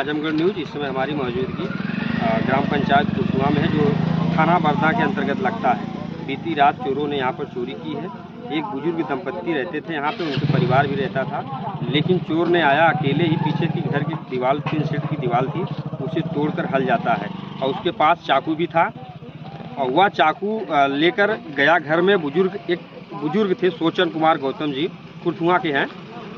Azamgarh news. इस समय हमारी मौजूदगी ग्राम पंचायत कुशुआ में है, जो थाना बरधा के अंतर्गत लगता है। बीती रात चोरों ने यहाँ पर चोरी की है। एक बुजुर्ग दंपत्ति रहते थे यहाँ पे, उनके परिवार भी रहता था, लेकिन चोर ने आया अकेले ही। पीछे की घर की दीवार 3 फीट की दीवार थी, उसे तोड़कर हल जाता है और उसके पास चाकू भी था और वह चाकू लेकर गया घर में। एक बुजुर्ग थे, सोचन कुमार गौतम जी, कुशुआ के हैं,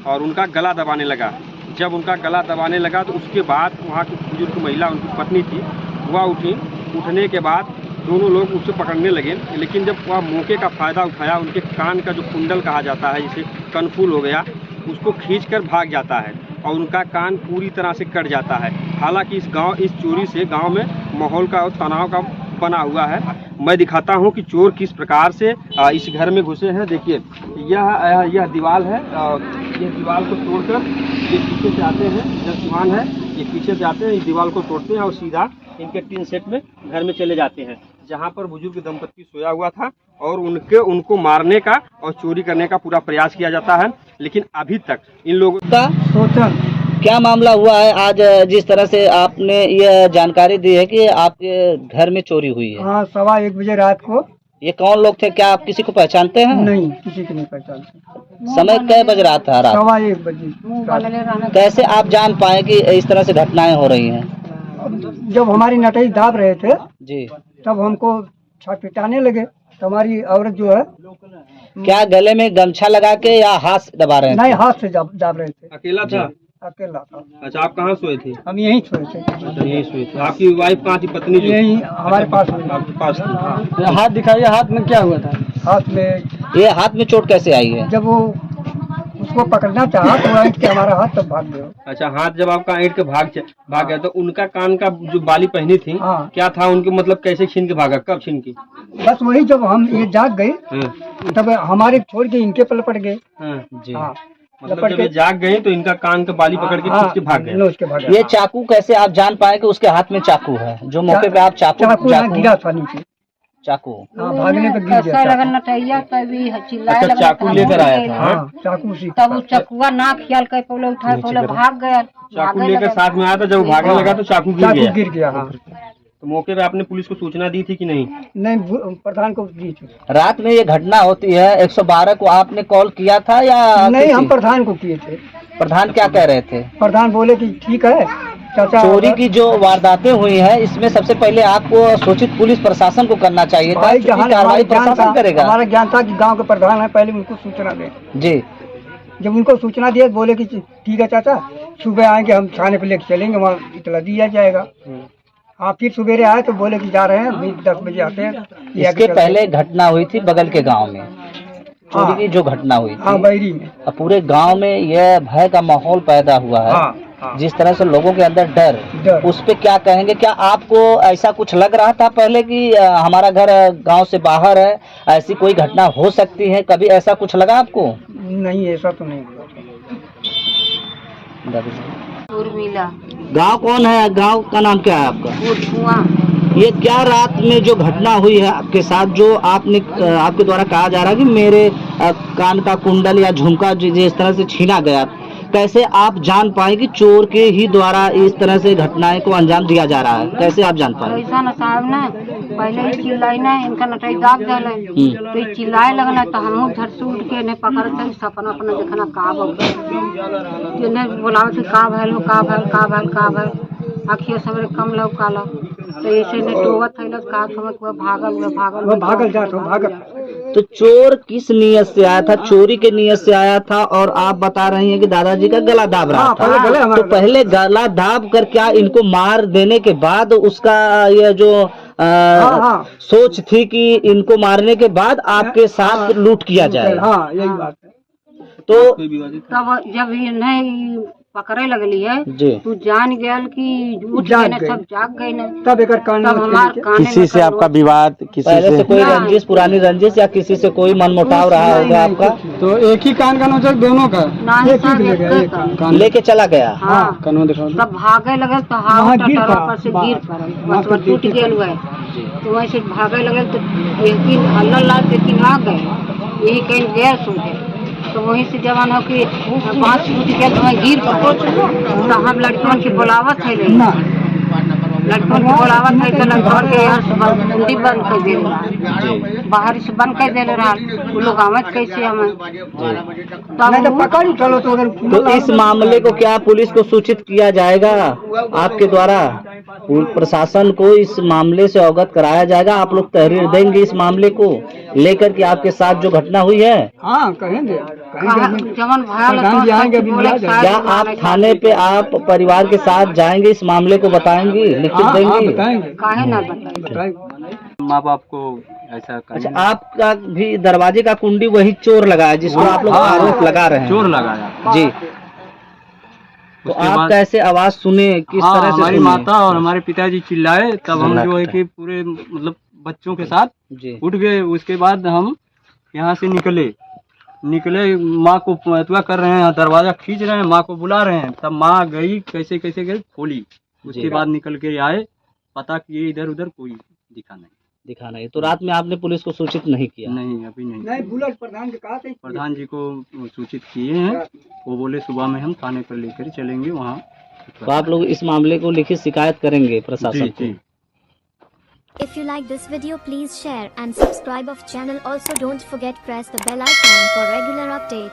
और उनका गला दबाने लगा। जब उनका गला दबाने लगा तो उसके बाद वहाँ की बुजुर्ग महिला, उनकी पत्नी थी, वह उठी। उठने के बाद दोनों लोग उसे पकड़ने लगे, लेकिन जब वह मौके का फ़ायदा उठाया, उनके कान का जो कुंडल कहा जाता है, जिसे कनफूल हो गया, उसको खींचकर भाग जाता है और उनका कान पूरी तरह से कट जाता है। हालांकि इस चोरी से गांव में माहौल का और तनाव का बना हुआ है। मैं दिखाता हूं कि चोर किस प्रकार से इस घर में घुसे हैं। देखिए, यह दीवार है, ये दीवार को तोड़कर ये पीछे से आते हैं। जब सामान है, ये पीछे से आते हैं, इस दीवार को तोड़ते हैं और सीधा इनके 3 सेट में घर में चले जाते हैं, जहां पर बुजुर्ग दंपत्ति सोया हुआ था, और उनको मारने का और चोरी करने का पूरा प्रयास किया जाता है। लेकिन अभी तक इन लोगों का सोचन क्या मामला हुआ है आज, जिस तरह से आपने यह जानकारी दी है कि आपके घर में चोरी हुई है? हाँ, 1:15 बजे रात को। ये कौन लोग थे, क्या आप किसी को पहचानते हैं? नहीं, किसी को नहीं पहचानते। समय कै बज रहा था रात? 1:15 बजे। कैसे आप जान पाए कि इस तरह से घटनाएं हो रही हैं? जब हमारी नटई दाब रहे थे जी, तब हमको छटपटाने लगे, तो हमारी औरत जो है, क्या गले में गमछा लगा के या हाथ से दबा रहे थे? नहीं, हाथ से दाब रहे थे। अकेला था? अकेला था। अच्छा, आप कहाँ सोए थे? हम यहीं सोए थे। अच्छा, यहीं सोए थे। आपकी वाइफ कहाँ थी, पत्नी? यहीं हमारे पास हुई। आपके पास थी? हाँ। हाथ दिखाइए, हाथ में क्या हुआ था? हाथ में, ये हाथ में चोट कैसे आई है? जब वो उसको पकड़ना चाहा तो ऐंठ के हमारा हाथ तब भाग गया। अच्छा, हाथ जब आपका ऐंठ के भाग गया, तो उनका कान का जो बाली पहनी थी, हाँ। क्या था उनके, मतलब कैसे छीन के भागा, कब छीन की? बस वही, जब हम ये जाग गए हाँ। तब हमारे छोड़ के इनके पल पड़ गए। हाँ जी। हाँ, मतलब जब ये जाग गए तो इनका कान का बाली पकड़ के खींच के भाग गए। ये चाकू कैसे आप जान पाए कि उसके हाथ में चाकू है? जो मौके पे आप चाकू गिरा था नीचे, चाकू भागने पे गिर गया। अच्छा, चाकू लेकर आया था? हाँ, चाकू से तब चकुआ ना ख्याल कर पहले उठा, पहले भाग गया। चाकू लेकर साथ में आया था, जब भागने लगा तो चाकू गिर गया। हाँ। तो मौके पे आपने पुलिस को सूचना दी थी कि नहीं? नहीं, प्रधान को दी थी। रात में ये घटना होती है, 112 को आपने कॉल किया था या नहीं? हम प्रधान को किए थे। प्रधान क्या कह रहे थे? प्रधान बोले कि ठीक है चाचा। चोरी की जो वारदातें हुई हैं, इसमें सबसे पहले आपको सूचित पुलिस प्रशासन को करना चाहिए था। कार्रवाई प्रशासन करेगा। हमारा ज्ञान था कि गांव के प्रधान है, पहले उनको सूचना दे। जी, जब उनको सूचना दिया बोले कि ठीक है चाचा, सुबह आएंगे, हम थाने पे लेके चलेंगे, वहाँ इतला दिया जाएगा। हाँ, फिर सवेरे आए तो बोले कि जा रहे हैं, 10 बजे आते हैं। इसके पहले घटना हुई थी बगल के गांव में, चोरी की जो घटना हुई हाँ, थी बैरी में। अब पूरे गांव में यह भय का माहौल पैदा हुआ है। हाँ, हाँ। जिस तरह से लोगों के अंदर डर, उस पे क्या कहेंगे? क्या आपको ऐसा कुछ लग रहा था पहले कि हमारा घर गांव से बाहर है, ऐसी कोई घटना हो सकती है? कभी ऐसा कुछ लगा आपको? नहीं, ऐसा तो नहीं हुआ। उर्मिला। गांव कौन है? गांव का नाम क्या है आपका? कुशुआ। ये क्या रात में जो घटना हुई है आपके साथ, जो आपके द्वारा कहा जा रहा है कि मेरे कान का कुंडल या झुमका जिस तरह से छीना गया, कैसे आप जान पाए कि चोर के ही द्वारा इस तरह से घटनाएं को अंजाम दिया जा रहा है? कैसे आप जान पाए? ऐसा न साहब ना, पहले ही चिल्लाई ना, इनका नटाई दाब दिले तो ये चिल्लाए लगना, तो हम झट से उठ के इन्हें पकड़ते सपना अपना देखना का इन्हें बोलावे थे, का भैल का भैल का भैल का भैल, आखिर सवेरे कम लौकाला, तो ऐसे ने टोवत है का समझ भागल जात हो भागल। तो चोर किस नियत से आया था? चोरी के नियत से आया था, और आप बता रही हैं कि दादाजी का गला दाब रहा था। तो पहले गला दाब कर क्या इनको मार देने के बाद उसका यह जो सोच थी कि इनको मारने के बाद आपके साथ लूट किया जाए? हाँ, यही बात है। तो तब जब इन्हें पकड़े लगली है, तू जान गया कि सब जाग गए न, तब एक किसी से आपका विवाद, पहले से कोई रंजिश, पुरानी रंजिश या किसी से कोई मनमुटाव रहा होगा आपका? तो एक ही कान का नोचक दोनों का लेके चला गया। हाँ, तब भागे लगे तो पर से गिर पड़ल, टूट गए। तो वैसे भागे लगे तो एक दिन हल्ला लेकिन आ गए, यही कहीं गैस हो गए। तो वहीं से जवान हो कि 5 फुट के तो मैं गिर पड़ो तो हम लड़कियों की बुलावत है लड़कियों की बुलावत है तो लड़कियों के यहाँ से कुंडी बंद कर दे रहा बाहर से बंद कर दे रहा वो लोग आवत कैसे हमें नहीं तो पकड़ ही चलो तो अगर तो इस मामले को क्या पुलिस को सूचित किया जाएगा आपके द्वारा? प्रशासन को इस मामले से अवगत कराया जाएगा? आप लोग तहरीर देंगे इस मामले को लेकर कि आपके साथ जो घटना हुई है? हाँ कहेंगे जवान प्रधान जी आएंगे अभी मिला जाएगा। क्या आप थाने पे आप परिवार के साथ जाएंगे, इस मामले को बताएंगे, लिखित हाँ देंगे? बताएंगे काहे ना बताए बताएंगे। माँ बाप को ऐसा अच्छा, आपका भी दरवाजे का कुंडी वही चोर लगाया जिसको आप लोग आरोप लगा रहे हैं? चोर लगाया जी। तो उसके आप बाद- कैसे आवाज सुने, किस हाँ, तरह से हमारी सुने? माता और हमारे पिताजी चिल्लाए तब हम जो है कि पूरे मतलब बच्चों के साथ जी उठ गए। उसके बाद हम यहाँ से निकले माँ को अथवा कर रहे हैं, दरवाजा खींच रहे हैं, माँ को बुला रहे हैं। तब माँ गई, कैसे कैसे गई, खोली। उसके बाद निकल के आए, पता किए, इधर उधर कोई दिखा नहीं। तो रात में आपने पुलिस को सूचित नहीं किया? नहीं, अभी नहीं। नहीं बुलेट प्रधान के कहा थे प्रधान जी को सूचित किए हैं, वो बोले सुबह में हम थाने पर लेकर चलेंगे वहाँ। तो आप लोग इस मामले को लिखित शिकायत करेंगे प्रशासन को? जी। If you like this video, please share and subscribe of channel. Also don't forget press the bell icon for regular updates.